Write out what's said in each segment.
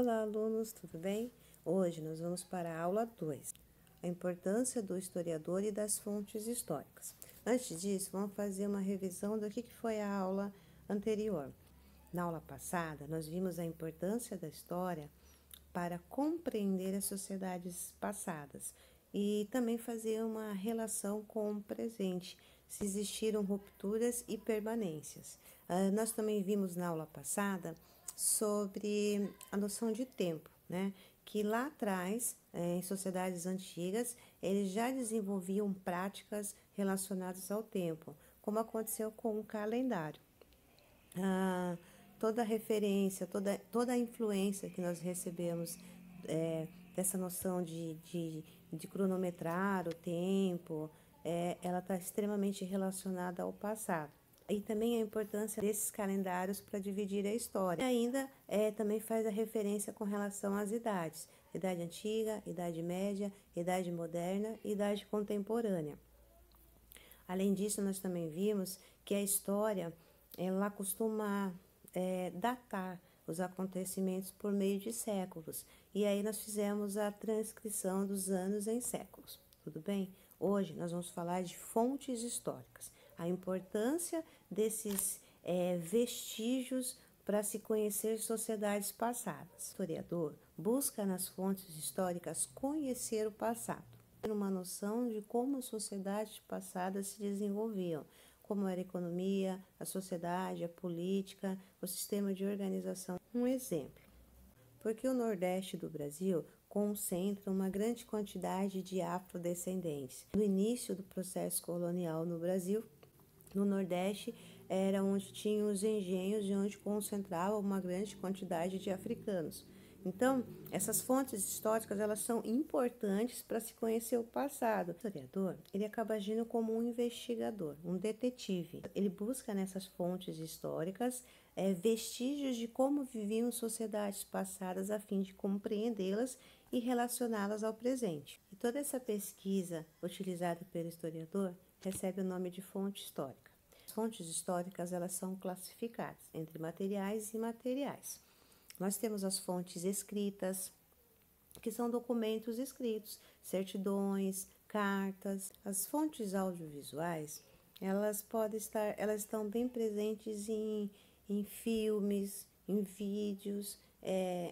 Olá, alunos, tudo bem? Hoje nós vamos para a aula 2, a importância do historiador e das fontes históricas. Antes disso, vamos fazer uma revisão do que foi a aula anterior. Na aula passada, nós vimos a importância da história para compreender as sociedades passadas e também fazer uma relação com o presente, se existiram rupturas e permanências. Nós também vimos na aula passada sobre a noção de tempo, né? Que lá atrás, em sociedades antigas, eles já desenvolviam práticas relacionadas ao tempo, como aconteceu com o calendário. Toda a referência, toda a influência que nós recebemos dessa noção de cronometrar o tempo, ela está extremamente relacionada ao passado. E também a importância desses calendários para dividir a história. E ainda também faz a referência com relação às idades. Idade antiga, idade média, idade moderna e idade contemporânea. Além disso, nós também vimos que a história, ela costuma datar os acontecimentos por meio de séculos. E aí nós fizemos a transcrição dos anos em séculos. Tudo bem? Hoje nós vamos falar de fontes históricas. A importância desses vestígios para se conhecer sociedades passadas. O historiador busca nas fontes históricas conhecer o passado, ter uma noção de como as sociedades passadas se desenvolviam, como era a economia, a sociedade, a política, o sistema de organização. Um exemplo, porque o Nordeste do Brasil concentra uma grande quantidade de afrodescendentes. No início do processo colonial no Brasil, no Nordeste era onde tinham os engenhos e onde concentrava uma grande quantidade de africanos. Então, essas fontes históricas, elas são importantes para se conhecer o passado. O historiador, ele acaba agindo como um investigador, um detetive. Ele busca nessas fontes históricas vestígios de como viviam sociedades passadas a fim de compreendê-las e relacioná-las ao presente. E toda essa pesquisa utilizada pelo historiador recebe o nome de fonte histórica. As fontes históricas, elas são classificadas entre materiais e imateriais. Nós temos as fontes escritas, que são documentos escritos, certidões, cartas. As fontes audiovisuais, elas estão bem presentes em filmes, em vídeos.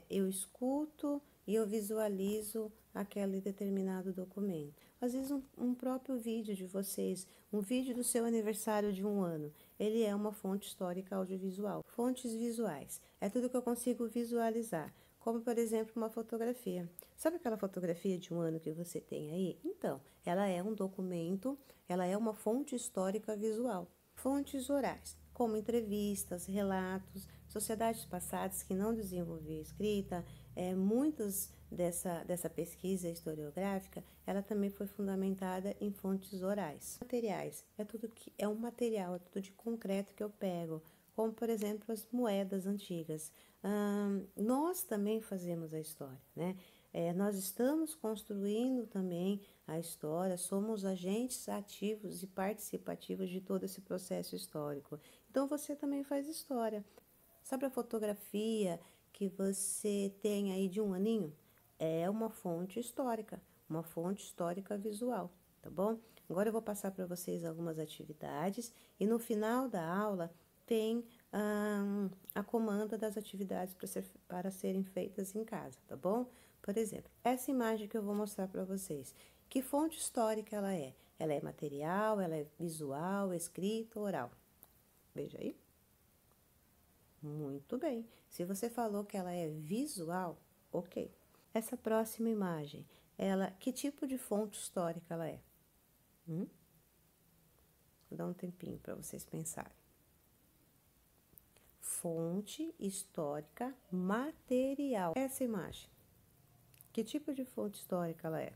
Eu escuto e eu visualizo aquele determinado documento. Às vezes um próprio vídeo de vocês, um vídeo do seu aniversário de um ano, ele é uma fonte histórica audiovisual. Fontes visuais, é tudo que eu consigo visualizar, como por exemplo uma fotografia. Sabe aquela fotografia de um ano que você tem aí? Então, ela é um documento, ela é uma fonte histórica visual. Fontes orais, como entrevistas, relatos, sociedades passadas que não desenvolviam escrita, muitas dessa pesquisa historiográfica, ela também foi fundamentada em fontes orais. Materiais, é tudo que é um material, é tudo de concreto que eu pego, como por exemplo as moedas antigas. Nós também fazemos a história, né? Nós estamos construindo também a história, somos agentes ativos e participativos de todo esse processo histórico. Então você também faz história. Sabe a fotografia que você tem aí de um aninho? É uma fonte histórica visual, tá bom? Agora eu vou passar para vocês algumas atividades e no final da aula tem a comanda das atividades para serem feitas em casa, tá bom? Por exemplo, essa imagem que eu vou mostrar para vocês, que fonte histórica ela é? Ela é material, ela é visual, escrita, oral? Veja aí. Muito bem. Se você falou que ela é visual, ok. Essa próxima imagem, que tipo de fonte histórica ela é? Vou dar um tempinho para vocês pensarem. Fonte histórica material. Essa imagem, que tipo de fonte histórica ela é?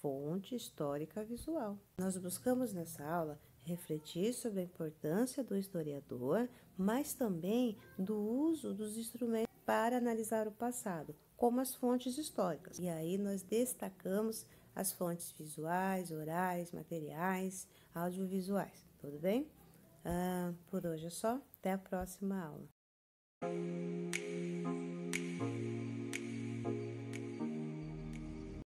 Fonte histórica visual. Nós buscamos nessa aula refletir sobre a importância do historiador, mas também do uso dos instrumentos para analisar o passado, como as fontes históricas. E aí nós destacamos as fontes visuais, orais, materiais, audiovisuais. Tudo bem? Por hoje é só. Até a próxima aula.